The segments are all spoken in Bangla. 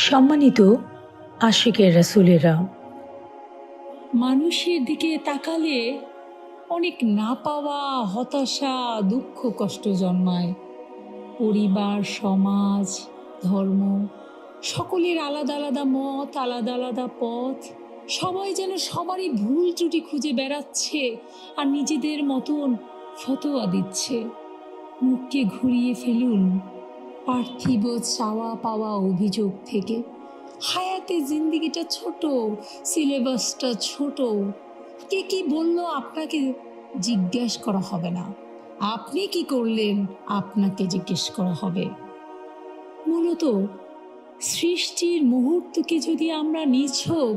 সম্মানিত আশিকের রাসূলেরা, মানুষের দিকে তাকালে অনেক না পাওয়া, হতাশা, দুঃখ, কষ্ট জন্মায়। পরিবার, সমাজ, ধর্ম, সকলের আলাদা আলাদা মত, আলাদা আলাদা পথ। সবাই যেন সবারই ভুল ত্রুটি খুঁজে বেড়াচ্ছে আর নিজেদের মতন ফতোয়া দিচ্ছে। মুখকে ঘুরিয়ে ফেলুন পার্থিব চাওয়া পাওয়া অভিযোগ থেকে। হায়াতে জিন্দিগিটা ছোট, সিলেবাসটা ছোট। কে কি বলল আপনাকে জিজ্ঞেস করা হবে না, আপনি কি করলেন আপনাকে জিজ্ঞেস করা হবে। মূলত সৃষ্টির মুহূর্তকে যদি আমরা নিছক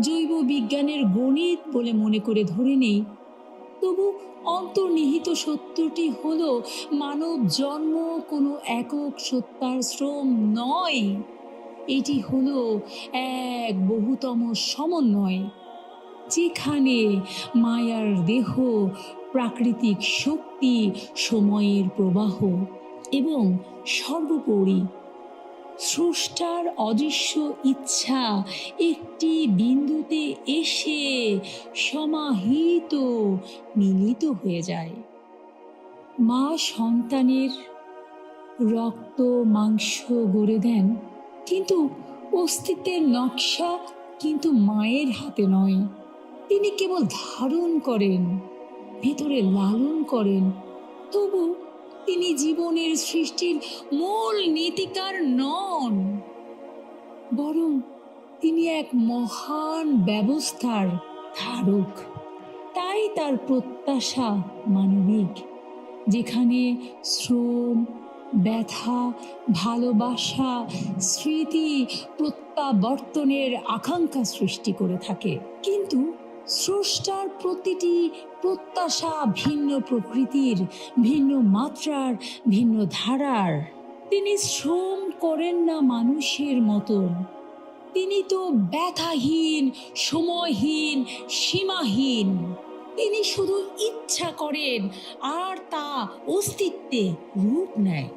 জৈব বিজ্ঞানের গণিত বলে মনে করে ধরে নিই, তবু অন্তর্নিহিত সত্যটি হলো মানব জন্ম কোনো একক সত্তার শ্রম নয়। এটি হলো এক বহুতম সমন্বয়, যেখানে মায়ার দেহ, প্রাকৃতিক শক্তি, সময়ের প্রবাহ এবং সর্বোপরি স্রষ্টার অদৃশ্য ইচ্ছা একটি বিন্দুতে এসে সমাহিত, মিলিত হয়ে যায়। মা সন্তানের রক্ত মাংস গড়ে দেন, কিন্তু অস্তিত্বের নকশা কিন্তু মায়ের হাতে নয়। তিনি কেবল ধারণ করেন, ভেতরে লালন করেন। তবু তিনি জীবনের সৃষ্টির মূল নীতিকার নন, বরং তিনি এক মহান ব্যবস্থার ধারক। তাই তার প্রত্যাশা মানবিক, যেখানে শ্রম, ব্যথা, ভালোবাসা, স্মৃতি প্রত্যাবর্তনের আকাঙ্ক্ষা সৃষ্টি করে থাকে। কিন্তু স্রষ্টার প্রতিটি প্রত্যাশা ভিন্ন প্রকৃতির, ভিন্ন মাত্রার, ভিন্ন ধারার। তিনি শ্রম করেন না মানুষের মতন। তিনি তো ব্যথাহীন, সময়হীন, সীমাহীন। তিনি শুধু ইচ্ছা করেন আর তা অস্তিত্বে রূপ নেয়।